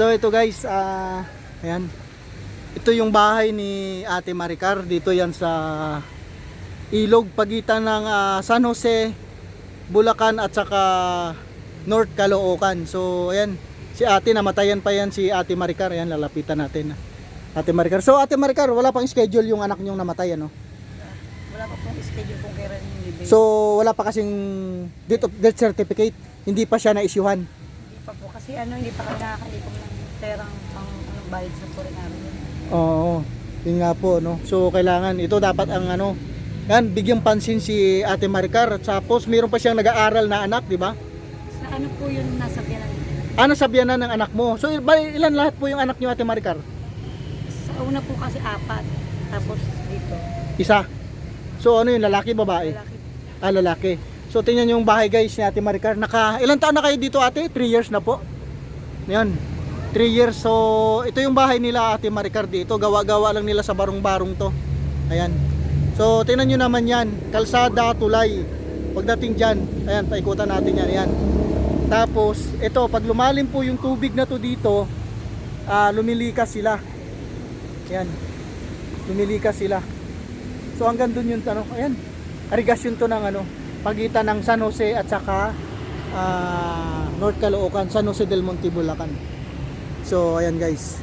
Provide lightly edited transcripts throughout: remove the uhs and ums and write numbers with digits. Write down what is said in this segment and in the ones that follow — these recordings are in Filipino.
So ito guys, ayan. Ito yung bahay ni Ate Maricar. Dito yan sa ilog pagitan ng San Jose, Bulacan at saka North Caloocan. So ayan, si Ate namatayan pa yan, si Ate Maricar. Ayan, lalapitan natin. Ate Maricar. So Ate Maricar, wala pang schedule yung anak nyong namatay, ano? Wala pa pong schedule kung kailan yung libing. So wala pa kasing death certificate. Hindi pa siya na-issuehan. Hindi pa po kasi hindi pa kami nakakalikom ng perang pang bayad sa puri namin. Oo, yun nga po, no? So kailangan, ito dapat ang yan, bigyang pansin si Ate Maricar. Tapos mayroon pa siyang nag-aaral na anak, di ba? Sa ano po yun nasa biyanan? Nasabyan na ng anak mo. So ilan lahat po yung anak niyo, Ate Maricar? Sa una po kasi 4. Tapos dito. Isa. So ano yun, lalaki, babae? Lalaki. Lalaki. So tingnan yung bahay guys ni Ate Maricar. Ilan taon na kayo dito, Ate? 3 years na po. Yan. 3 years. So ito yung bahay nila, Ate Maricar, dito. Gawa-gawa lang nila sa barong-barong to. Ayan. So tingnan nyo naman yan. Kalsada, tulay. Pagdating dyan, ayan, paikutan natin yan. Ayan. Tapos ito, pag lumalim po yung tubig na to dito, lumilikas sila. Ayan. Lumilikas sila. So hanggang dun yung ayan. Arigasyon to ng pagitan ng San Jose at saka North Caloocan, San Jose del Monte, Bulacan. So ayan guys,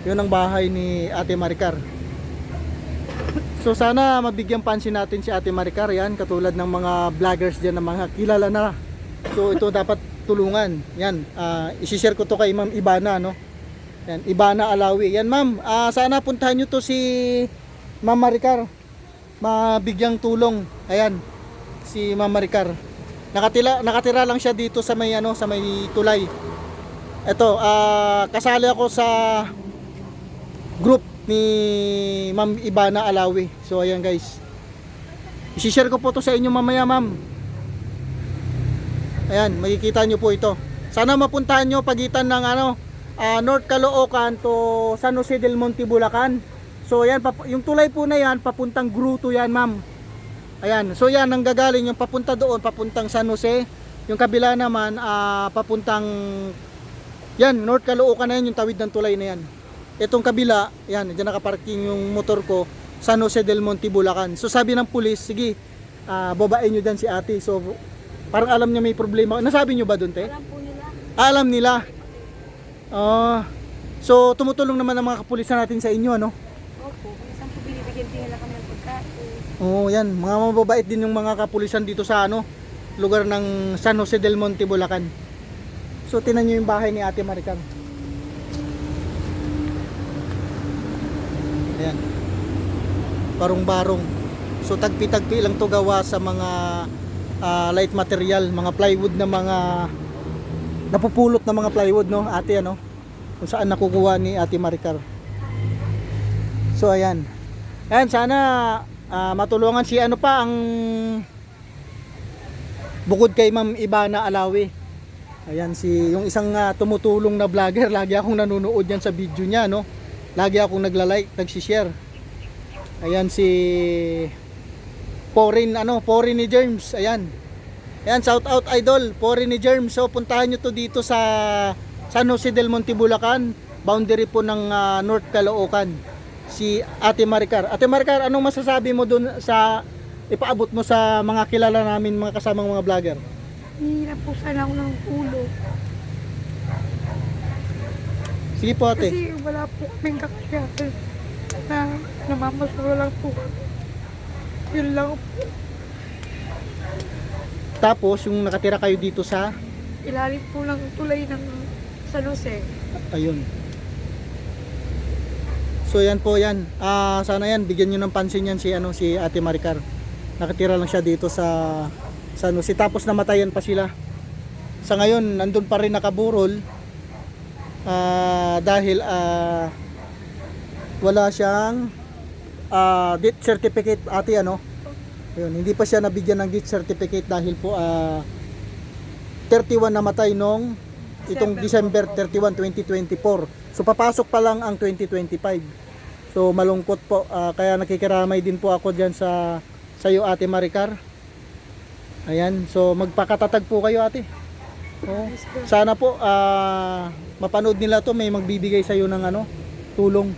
yun ang bahay ni Ate Maricar. So sana mabigyan pansin natin si Ate Maricar, yan, katulad ng mga vloggers dyan, ng mga kilala na. So ito dapat tulungan. Yan, isi-share ko to kay Ma'am Ibana, no? Yan, Ibana Alawi. Yan ma'am, sana puntahan nyo to si Ma'am Maricar, mabigyang tulong. Ayan, si Ma'am Maricar. Nakatira lang siya dito sa may sa may tulay. Ito, kasali ako sa group ni Ma'am Ibana Alawi. So ayan guys, i-share ko po to sa inyo mamaya, ma'am. Ayan, makikita nyo po ito. Sana mapuntahan nyo pagitan ng North Caloocan to San Jose del Monte, Bulacan. So ayan, yung tulay po na yan, papuntang Gruto yan, ma'am. Ayan, so yan, nanggagaling yung papunta doon, papuntang San Jose. Yung kabila naman, papuntang yan, North Caloocan na yan, yung tawid ng tulay na yan. Itong kabila, yan, dyan nakaparking yung motor ko, San Jose del Monte, Bulacan. So sabi ng pulis, sige, babae nyo dyan si ate. So parang alam niya may problema. Nasabi nyo ba doon, te? Alam po nila. Alam nila. So tumutulong naman ang mga kapulisan natin sa inyo, ano? Opo, minsan po binibigyan din nila kami ng pagkain. Oo, yan. Mga mababait din yung mga kapulisan dito sa lugar ng San Jose del Monte, Bulacan. So tinan nyo yung bahay ni Ate Maricar. Ayan. Barong-barong. So tagpi-tagpi lang to gawa sa mga light material, mga plywood na mga napupulot na mga plywood, no, ate, kung saan nakukuha ni Ate Maricar. So ayan. Ayan, sana matulungan si ang bukod kay Ma'am Ibana Alawi. Ayan, yung isang tumutulong na vlogger, lagi akong nanonood yan sa video niya, no. Lagi akong nagla-like, nagsi-share. Ayan, si Porin ni Germs. Ayan. Ayan, shout out idol, Porin ni Germs. So puntahan nyo to dito sa San Jose del Monte, Bulacan, boundary po ng North Caloocan. Si Ate Maricar. Ate Maricar, anong masasabi mo dun sa ipaabot mo sa mga kilala namin, mga kasamang mga vlogger? Hirap po sana ako ng ulo. Sige po, ate. Kasi wala po kaming kakayahan na namamasuro lang po. Yun lang po. Tapos, yung nakatira kayo dito sa Ilalim po ng tulay ng San Jose. ayun. So yan po yan. Sana yan, bigyan nyo ng pansin yan si Ate Maricar. Nakatira lang siya dito sa San Jose. Tapos namatayan pa sila. Sa ngayon, nandun pa rin nakaburol. Dahil wala siyang death certificate, ate, Ayun, hindi pa siya nabigyan ng death certificate dahil po 31 namatay nung itong December 31, 2024. So papasok pa lang ang 2025. So malungkot po, kaya nakikiramay din po ako diyan sa iyo, Ate Maricar. Ayan, so magpakatatag po kayo, ate. Oh, sana po mapanood nila to, may magbibigay sa iyo ng tulong.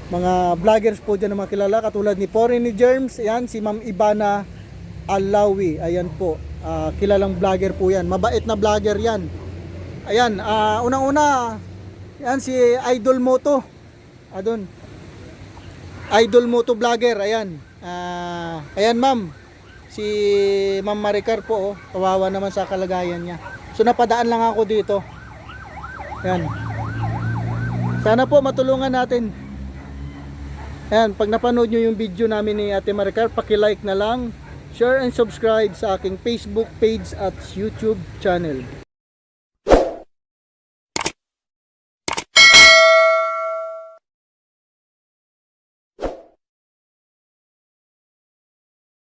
Mga vloggers po dyan na makilala katulad ni Foreign ni Germs, ayan si Ma'am Ibana Alawi, ayan po. Kilalang vlogger po yan, mabait na vlogger yan. Ayan, unang-una yan si Idol Moto. Adon. Idol Moto vlogger, ayan. Ayan ma'am. Si Ma'am Maricar po, kawawa naman sa kalagayan niya. So napadaan lang ako dito. Ayan. Sana po matulungan natin. Ayan, pag napanood nyo yung video namin ni Ate Maricar, paki-like na lang, share and subscribe sa aking Facebook page at YouTube channel.